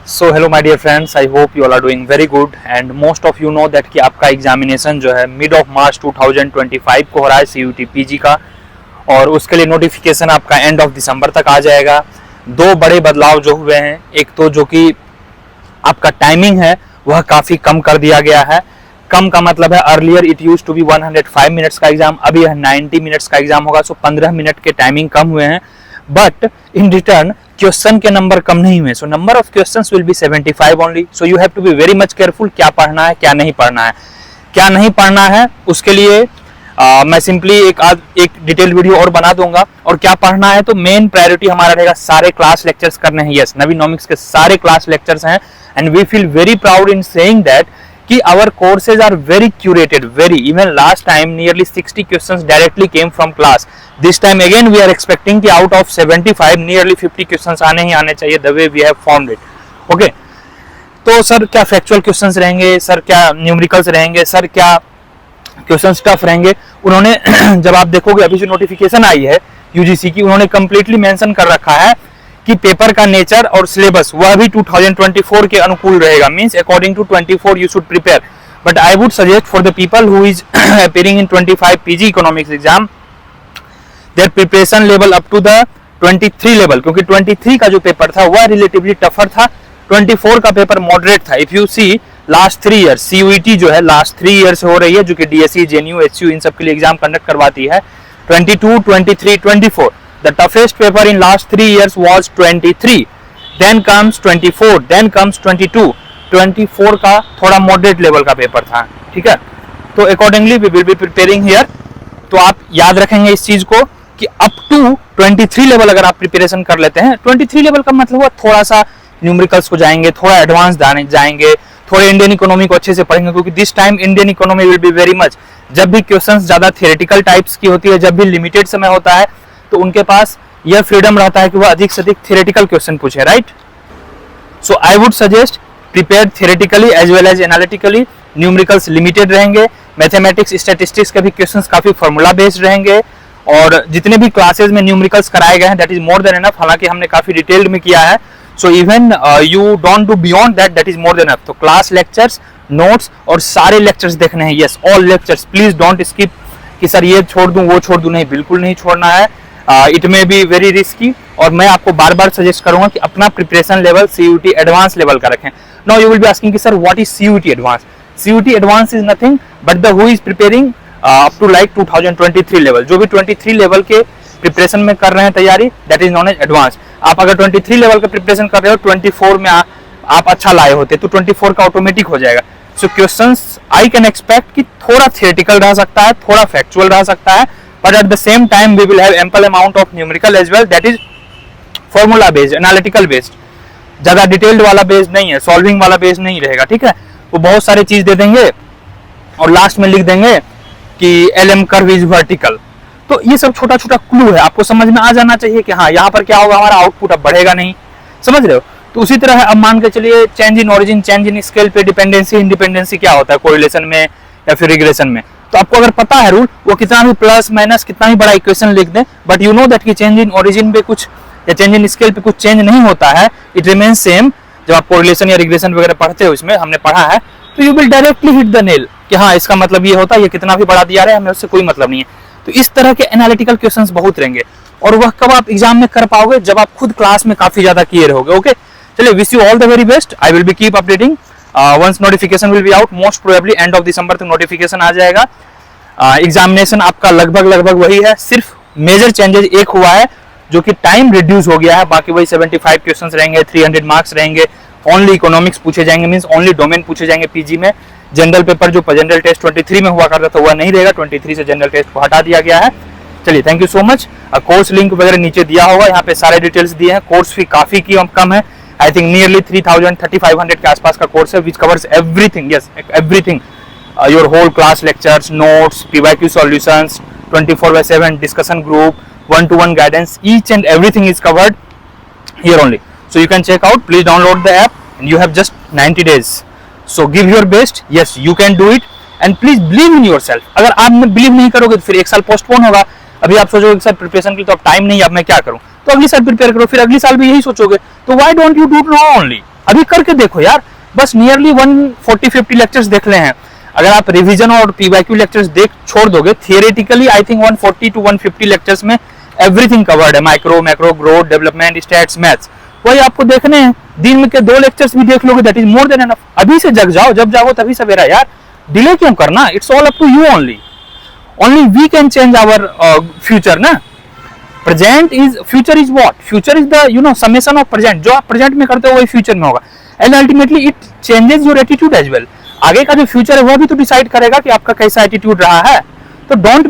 So hello my dear friends, I hope you all are doing very good and most of you know that कि आपका examination जो है mid of March 2025 को हो रहा है CUET PG का, और उसके लिए नोटिफिकेशन आपका एंड ऑफ दिसंबर तक आ जाएगा। दो बड़े बदलाव जो हुए हैं, एक तो जो कि आपका टाइमिंग है वह काफ़ी कम कर दिया गया है। कम का मतलब है earlier it use to be 105 minutes का एग्जाम, अभी यह 90 मिनट्स का एग्जाम होगा। सो 15 मिनट के टाइमिंग कम हुए हैं, बट इन रिटर्न क्वेश्चन के नंबर कम नहीं हुए। So number of questions will be 75 only. So you have to be very much careful क्या पढ़ना है क्या नहीं पढ़ना है। क्या नहीं पढ़ना है उसके लिए मैं सिंपली एक डिटेल वीडियो और बना दूंगा, और क्या पढ़ना है तो मेन प्रायोरिटी हमारा रहेगा सारे क्लास लेक्चर्स करने हैं। यस, नवीनोमिक्स के सारे क्लास लेक्चर्स हैं and we feel very proud in saying that कि our courses are very curated, very, even last time nearly 60 questions directly came from class. This time again we are expecting कि out of 75 nearly 50 questions आने ही आने चाहिए, the way we have formed it. Okay, तो sir क्या factual questions रहेंगे, sir क्या numéricals रहेंगे, sir क्या questions tough रहेंगे। उन्होंने जब आप देखोगे अभी जो नोटिफिकेशन आई है UGC की, उन्होंने completely मेंशन कर रखा है कि पेपर का नेचर और सिलेबस वह भी 2024 के अनुकूल रहेगा। Means according to 24 you should prepare, but I would suggest for the people who is appearing in 25 PG economics exam, their preparation level up to the 23 level, क्योंकि 23 का जो पेपर था वह रिलेटिवली टफर था, 24 का पेपर मॉडरेट था। If you see last 3 years CUET जो है लास्ट 3 ईयर्स हो रही है, जो कि DSE, JNU, HU इन सब के लिए एग्जाम कंडक्ट करवाती है। 22, 23, 24 the toughest paper in last 3 years was 23, then comes 24, then comes 22. 24 का थोड़ा moderate level का पेपर था, ठीक है। तो accordingly we will be preparing here। तो आप याद रखेंगे इस चीज को कि up to 23 लेवल अगर आप प्रिपरेशन कर लेते हैं, 23 लेवल का मतलब हुआ थोड़ा सा न्यूमेरिकल्स को जाएंगे, थोड़ा एडवांस जाएंगे, थोड़े इंडियन इकोनॉमी को अच्छे से पढ़ेंगे, क्योंकि this time Indian economy will be very much, जब भी क्वेश्चंस ज्यादा थियोरेटिकल टाइप्स की होती है, जब भी लिमिटेड समय होता है, तो उनके पास यह फ्रीडम रहता है कि वह अधिक से अधिक थियोरेटिकल क्वेश्चन पूछे, right. So I would suggest prepare theoretically as well as analytically. Numericals limited रहेंगे, मैथमेटिक्स स्टैटिस्टिक्स के भी क्वेश्चंस काफी फार्मूला बेस्ड रहेंगे, और जितने भी क्लासेस में न्यूमेरिकल्स कराए गए हैं that is more than enough. हालांकि हमने काफी डिटेल्ड में किया है, so even you don't do beyond that is more than enough. तो क्लास लेक्चर्स, नोट्स और सारे लेक्चर्स देखने हैं। Yes, all lectures, please don't skip कि सर ये छोड़ दूं वो छोड़ दूं, नहीं, बिल्कुल नहीं छोड़ना है। It may be very risky, और मैं आपको बार बार सजेस्ट करूंगा कि अपना preparation level CUET advance level का रखें। Now you will be asking कि sir what is CUET advance. CUET advance is nothing but the who is preparing up to like 2023 level. जो भी 23 लेवल के प्रिपरेशन में कर रहे हैं तैयारी, that is known as advance. आप अगर 23 लेवल का प्रिपरेशन कर रहे हो, 24 में आप अच्छा लाए होते तो 24 का ऑटोमेटिक हो जाएगा। सो क्वेश्चंस आई कैन एक्सपेक्ट कि थोड़ा थियोरेटिकल रह सकता है, थोड़ा फैक्चुअल रह सकता है, but at the same time we will have ample amount of numerical as well, that is formula based, analytical based, ज्यादा डिटेल्ड वाला बेस्ड नहीं है, सॉल्विंग वाला बेस्ड नहीं रहेगा, ठीक है। वो बहुत सारे चीज दे देंगे और लास्ट में लिख देंगे कि LM curve is vertical। तो ये सब छोटा छोटा क्लू है, आपको समझ में आ जाना चाहिए कि हाँ यहाँ पर क्या होगा, हमारा आउटपुट अब बढ़ेगा नहीं, समझ रहे हो। तो उसी तरह अब मान के चलिए change in origin, change in scale पे डिपेंडेंसी इंडिपेंडेंसी क्या होता है कोरिलेशन में या फिर रिग्रेशन में। तो आपको अगर पता है रूल, वो कितना भी प्लस माइनस कितना भी बड़ा इक्वेशन लिख दें, बट यू नो दैट कि चेंज इन ओरिजिन पे कुछ या चेंज इन स्केल पे कुछ चेंज नहीं होता है, इट रिमेन्स सेम। जब आप कोरिलेशन या रिग्रेशन वगैरह पढ़ते हो, इसमें हमने पढ़ा है, तो you will directly hit the nail कि हाँ इसका मतलब ये होता है, ये कितना भी बड़ा दिया रहा है हमें उससे कोई मतलब नहीं है। तो इस तरह के एनालिटिकल क्वेश्चंस बहुत रहेंगे, और वह कब आप एग्जाम में कर पाओगे, जब आप खुद क्लास में काफी ज्यादा किए रहोगे। ओके, चलिए, wish you all the very best. I will be keep updating once notification will be out, most probably end of December तक नोटिफिकेशन आ जाएगा। एग्जामिनेशन आपका लगभग वही है, सिर्फ मेजर चेंजेस एक हुआ है जो कि टाइम रिड्यूस हो गया है, बाकी वही 75 क्वेश्चंस रहेंगे, 300 मार्क्स रहेंगे, ओनली इकोनॉमिक्स पूछे जाएंगे, मींस ओनली डोमेन पूछे जाएंगे PG में। जनरल पेपर जो जनरल टेस्ट 23 में हुआ करता था वह नहीं रहेगा, 23 से जनरल टेस्ट को हटा दिया गया है। चलिए, thank you so much. Course link वगैरह नीचे दिया होगा, यहाँ पे सारे डिटेल्स दिए हैं। कोर्स फी काफी कम है, आई थिंक नियरली 3500 के आसपास का कोर्स है, which covers everything, yes everything, your whole class lectures, notes, PYQ solutions, 24/7 discussion group, one-to-one guidance, each and everything is covered here only. So you can check out, please download the app, and you have just 90 days. So give your best, yes you can do it, and please believe in yourself. अगर आप believe नहीं करोगे तो फिर एक साल postpone होगा। अभी आप सोचोगे कि सर प्रिपरेशन के लिए तो अब टाइम नहीं है, अब मैं क्या करूं, तो अगली साल प्रिपेयर करो, फिर अगली साल भी यही सोचोगे। तो why don't you do now only? अभी करके देखो यार, बस नियरली 140-50 लेक्चर्स देख ले हैं। अगर आप रिवीजन और पीवाईक्यू लेक्चर्स देख छोड़ दोगे, theoretically I think 140 to 150 lectures में एवरीथिंग कवर्ड है, micro, macro, growth, development, stats, maths, वही आपको देखने हैं। दिन में के 2 लेक्चर्स भी देख लोगे, that is more than enough. अभी से जग जाओ, जब जागो तभी सवेरा यार, डिले क्यों करना? It's all up to you only we can change our future ना। Present is, future is what? Future is the summation of present. जो आप प्रेजेंट में करते हो वही फ्यूचर में होगा, and ultimately it changes your attitude as well. आगे का जो फ्यूचर है वह भी तो डिसाइड करेगा कि आपका कैसा एटीट्यूड रहा है। तो don't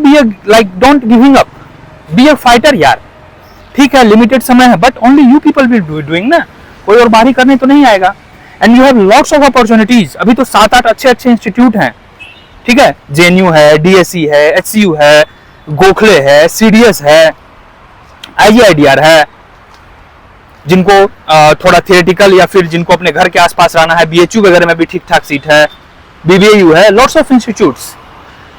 giving up, be a fighter यार। ठीक है, लिमिटेड समय है, but only you people will doing ना, कोई और बाहरी करने तो नहीं आएगा। And you have lots of opportunities. अभी तो 7-8 अच्छे इंस्टीट्यूट हैं, ठीक है, जेएनयू है, डीएससी है, एचसीयू है, गोखले है, सीडीएस है, आईजीआईडीआर है, जिनको थोड़ा थियोरेटिकल या फिर जिनको अपने घर के आसपास रहना है, बीएचयू वगैरह में भी ठीक ठाक सीट है, बीबीएयू है, lots of institutes.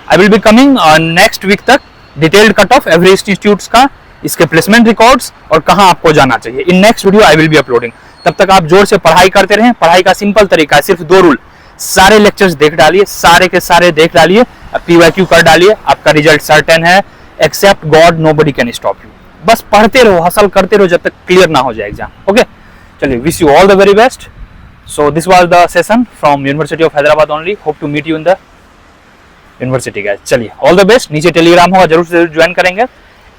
I will be coming next week तक detailed cut off every institutes का, इसके प्लेसमेंट रिकॉर्ड्स और कहां आपको जाना चाहिए। In next video I will be uploading. तब तक आप जोर से पढ़ाई करते रहें। पढ़ाई का सिंपल तरीका है, सिर्फ 2 रूल, सारे लेक्चर्स देख डालिए, सारे के सारे देख डालिए, पीवाईक्यू कर डालिए, आपका रिजल्ट सर्टेन है। Except God, nobody can stop you. बस पढ़ते रहो, हसल करते रहो जब तक क्लियर ना हो जाए एग्जाम। ओके, चलिए, wish you all the very best. So this was the session from University of Hyderabad only. Hope to meet you in the university guys. चलिए, ऑल द बेस्ट। नीचे टेलीग्राम होगा, जरूर से जरूर ज्वाइन करेंगे।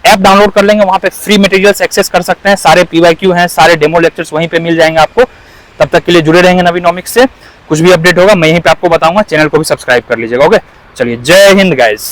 ऐप डाउनलोड कर लेंगे, वहां पे फ्री मटेरियल्स एक्सेस कर सकते हैं। सारे पीवाईक्यू हैं, सारे डेमो लेक्चर्स वहीं पे मिल जाएंगे आपको। तब तक के लिए जुड़े रहेंगे नवीनॉमिक्स से। कुछ भी अपडेट होगा मैं यहीं पे आपको बताऊंगा। चैनल को भी सब्सक्राइब कर लीजिएगा। ओके, चलिए, जय हिंद गाइस।